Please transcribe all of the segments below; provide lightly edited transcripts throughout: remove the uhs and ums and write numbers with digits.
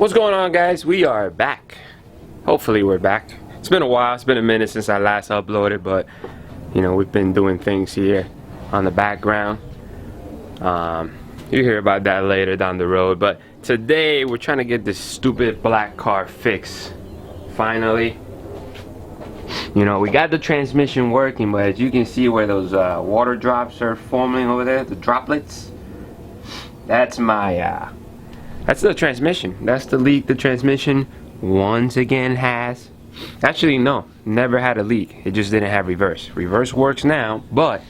What's going on, guys? We are back. Hopefully we're back. It's been a while. It's been a minute since I last uploaded, but you know, we've been doing things here on the background. You hear about that later down the road, but today we're trying to get this stupid black car fixed. Finally, you know, we got the transmission working, but as you can see where those water drops are forming over there, the droplets, that's my that's the transmission. That's the leak the transmission once again has. Actually, no, never had a leak. It just didn't have reverse. Reverse works now, but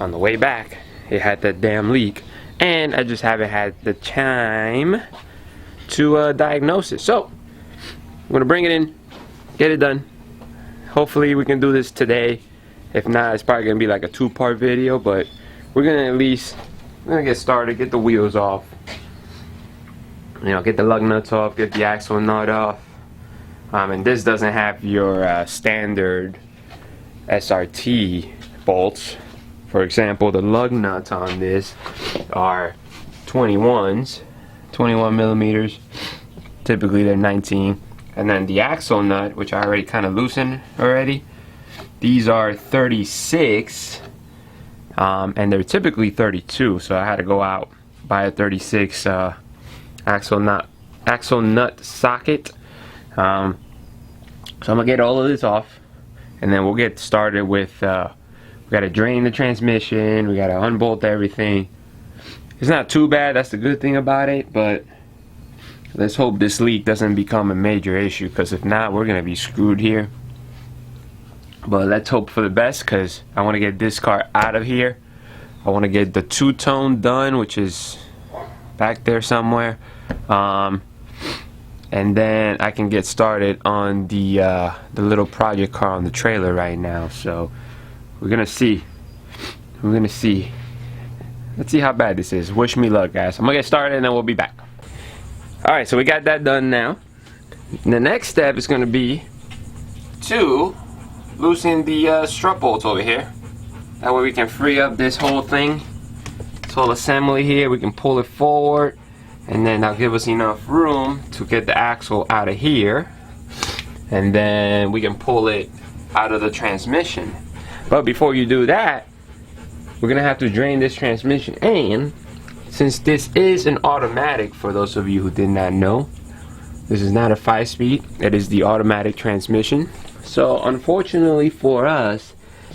on the way back, it had that damn leak. And I just haven't had the time to diagnose it. So, I'm going to bring it in, get it done. Hopefully we can do this today. If not, it's probably going to be like a two-part video, but we're going to get started, get the wheels off. You know, get the lug nuts off, get the axle nut off. And this doesn't have your standard SRT bolts. For example, the lug nuts on this are 21s, 21 millimeters. Typically they're 19. And then the axle nut, which I already kind of loosened already, these are 36. And they're typically 32. So I had to go out, buy a 36 axle nut socket. So I'm gonna get all of this off, and then we'll get started with we gotta drain the transmission, we gotta unbolt everything. It's not too bad, that's the good thing about it, but let's hope this leak doesn't become a major issue, because if not, we're gonna be screwed here. But let's hope for the best, because I want to get this car out of here. I want to get the two-tone done, which is back there somewhere. And then I can get started on the little project car on the trailer right now. So we're gonna see. Let's see how bad this is. Wish me luck, guys. I'm gonna get started and then we'll be back. Alright, so we got that done now. The next step is gonna be to loosen the strut bolts over here. That way we can free up this whole thing, this whole assembly here. We can pull it forward, and then that'll give us enough room to get the axle out of here, and then we can pull it out of the transmission. But before you do that, we're gonna have to drain this transmission. And since this is an automatic, for those of you who did not know, this is not a 5-speed, it is the automatic transmission. So unfortunately for us,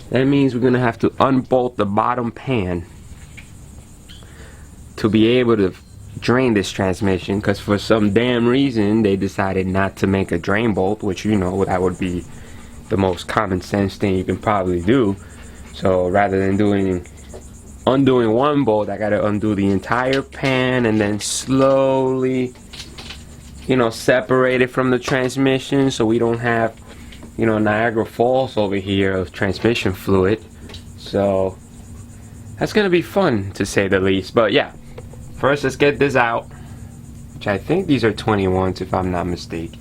that means we're gonna have to unbolt the bottom pan to be able to drain this transmission, because for some damn reason they decided not to make a drain bolt, which, you know, that would be the most common sense thing you can probably do. So rather than undoing one bolt, I gotta undo the entire pan and then slowly, you know, separate it from the transmission, so we don't have, you know, Niagara Falls over here of transmission fluid. So that's gonna be fun, to say the least. But yeah, first, let's get this out, which I think these are 21s if I'm not mistaken.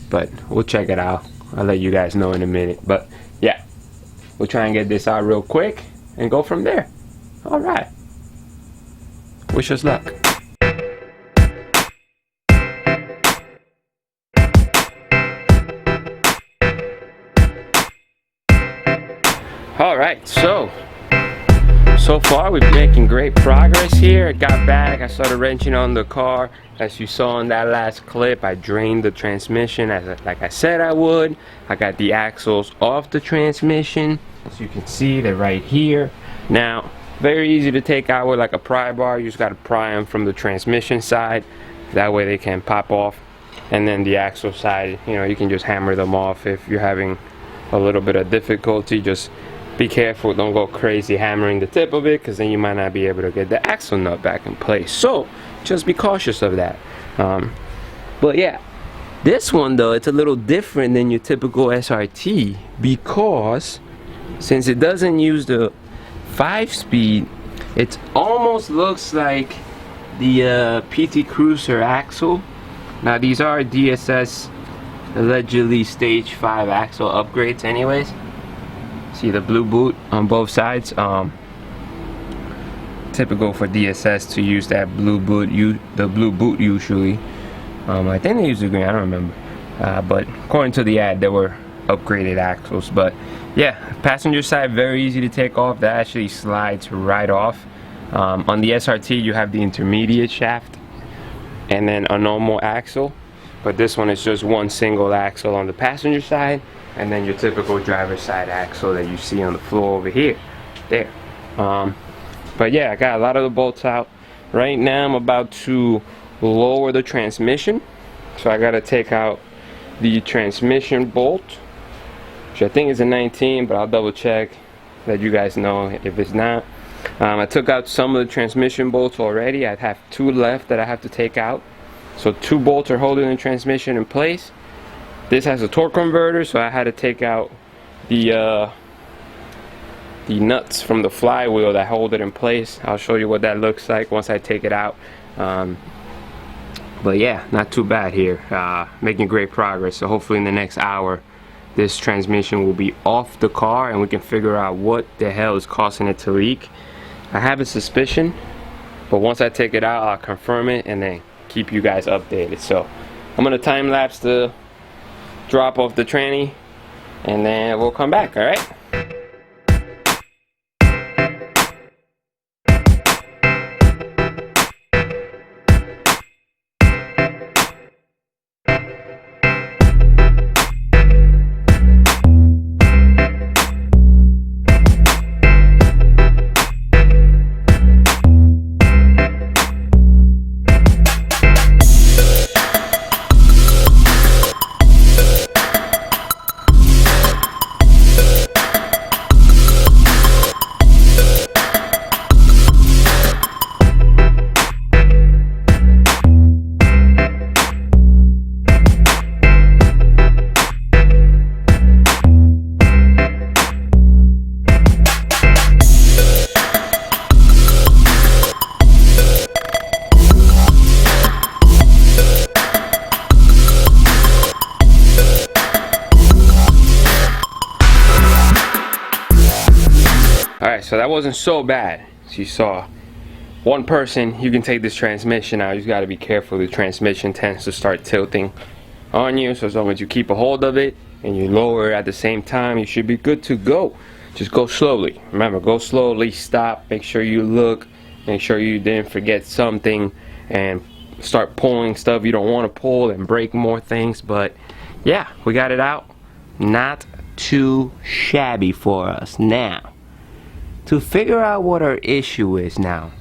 But we'll check it out. I'll let you guys know in a minute. But yeah, we'll try and get this out real quick and go from there. Alright. Wish us luck. Alright, so far we're making great progress here. I got back, I started wrenching on the car. As you saw in that last clip, I drained the transmission like I said I would. I got the axles off the transmission. As you can see, they're right here. Now, very easy to take out with like a pry bar. You just got to pry them from the transmission side. That way they can pop off. And then the axle side, you know, you can just hammer them off if you're having a little bit of difficulty. Just be careful, don't go crazy hammering the tip of it, because then you might not be able to get the axle nut back in place. So just be cautious of that. But yeah, this one though, it's a little different than your typical SRT, because since it doesn't use the 5-speed, it almost looks like the PT Cruiser axle. Now these are DSS allegedly stage 5 axle upgrades anyways. See the blue boot on both sides. typical for DSS to use that blue boot, the blue boot usually. I think they use the green, I don't remember. But according to the ad, they were upgraded axles. But yeah, passenger side, very easy to take off. That actually slides right off. On the SRT, you have the intermediate shaft and then a normal axle. But this one is just one single axle on the passenger side, and then your typical driver's side axle that you see on the floor over here. There. But yeah, I got a lot of the bolts out. Right now I'm about to lower the transmission. So I gotta take out the transmission bolt, which I think is a 19, but I'll double check, let you guys know if it's not. I took out some of the transmission bolts already. I have 2 left that I have to take out. So 2 bolts are holding the transmission in place. This has a torque converter, so I had to take out the nuts from the flywheel that hold it in place. I'll show you what that looks like once I take it out. But yeah, not too bad here. Making great progress. So hopefully in the next hour, this transmission will be off the car and we can figure out what the hell is causing it to leak. I have a suspicion, but once I take it out, I'll confirm it and then keep you guys updated. So I'm gonna time lapse the drop off the tranny and then we'll come back. All right. Alright, so that wasn't so bad. As you saw, one person, you can take this transmission out. You just got to be careful. The transmission tends to start tilting on you, so as long as you keep a hold of it and you lower it at the same time, you should be good to go. Just go slowly. Remember, go slowly, stop, make sure you look, make sure you didn't forget something, and start pulling stuff you don't want to pull and break more things. But yeah, we got it out. Not too shabby for us. Now, to figure out what our issue is now.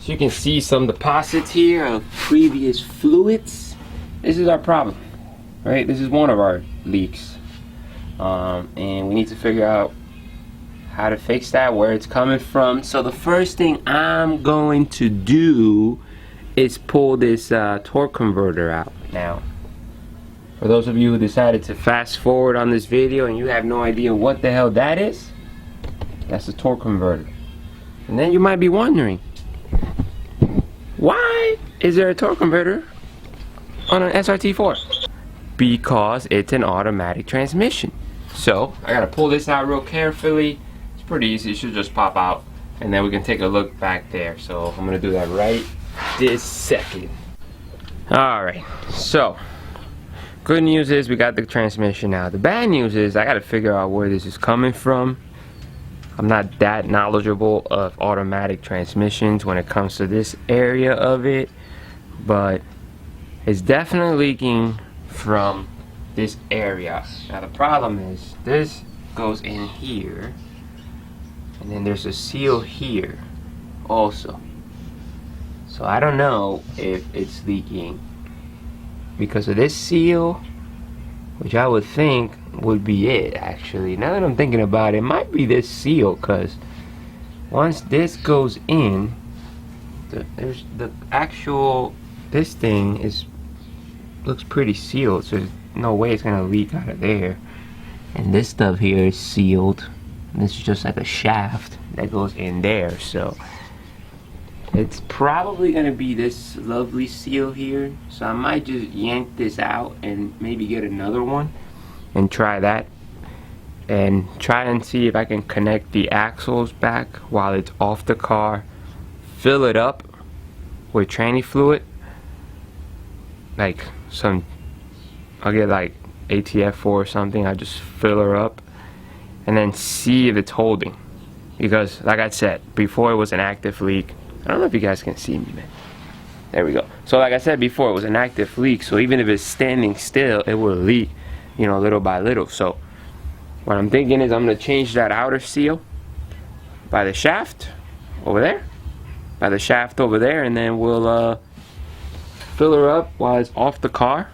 So you can see some deposits here of previous fluids. This is our problem, right? This is one of our leaks. And we need to figure out how to fix that, where it's coming from. So the first thing I'm going to do is pull this torque converter out. Now, for those of you who decided to fast forward on this video and you have no idea what the hell that is, that's the torque converter. And then you might be wondering, why is there a torque converter on an SRT4? Because it's an automatic transmission. So I gotta pull this out real carefully. It's pretty easy, it should just pop out, and then we can take a look back there. So I'm gonna do that right this second. Alright, so good news is we got the transmission out. The bad news is I gotta figure out where this is coming from. I'm not that knowledgeable of automatic transmissions when it comes to this area of it, but it's definitely leaking from this area. Now the problem is this goes in here, and then there's a seal here also. So I don't know if it's leaking because of this seal, which I would think would be it. Actually, now that I'm thinking about it, it might be this seal, because once this goes in, there's the actual, this thing looks pretty sealed, so there's no way it's gonna leak out of there. And this stuff here is sealed, and this is just like a shaft that goes in there, so it's probably gonna be this lovely seal here. So I might just yank this out and maybe get another one and try that and try and see if I can connect the axles back while it's off the car, fill it up with tranny fluid, like I'll get like ATF4 or something. I just fill her up and then see if it's holding, because like I said before, it was an active leak. I don't know if you guys can see me, man. There we go. So like I said before, it was an active leak, so even if it's standing still, it will leak, you know, little by little. So what I'm thinking is I'm gonna change that outer seal by the shaft over there, and then we'll fill her up while it's off the car,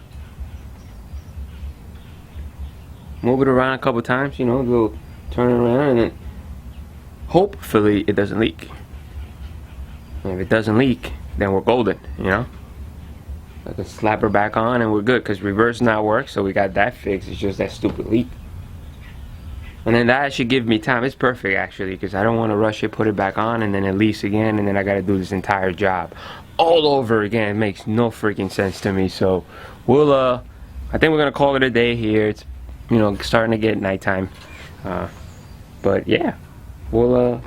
move it around a couple times, you know, a little turn it around, and then hopefully it doesn't leak. And if it doesn't leak, then we're golden, you know. I can slap her back on and we're good, because reverse now works, so we got that fixed. It's just that stupid leak. And then that should give me time. It's perfect actually, because I don't want to rush it, put it back on, and then it leaks again, and then I got to do this entire job all over again. It makes no freaking sense to me. So we'll I think we're gonna call it a day here. It's, you know, starting to get nighttime, but yeah, we'll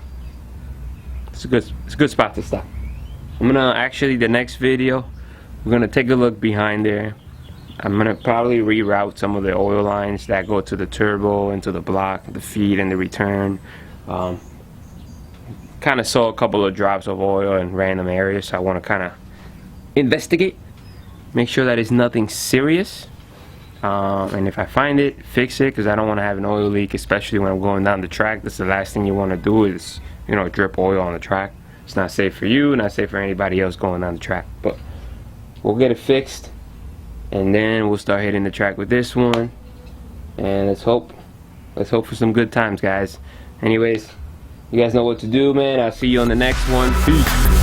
it's a good spot to stop. I'm gonna actually, the next video, we're gonna take a look behind there. I'm gonna probably reroute some of the oil lines that go to the turbo, into the block, the feed, and the return. Kind of saw a couple of drops of oil in random areas, so I want to kind of investigate, make sure that it's nothing serious, and if I find it, fix it, because I don't want to have an oil leak, especially when I'm going down the track. That's the last thing you want to do is, you know, drip oil on the track. It's not safe for you, not safe for anybody else going down the track. But we'll get it fixed, and then we'll start hitting the track with this one, and let's hope for some good times, guys. Anyways, you guys know what to do, man. I'll see you on the next one. Peace.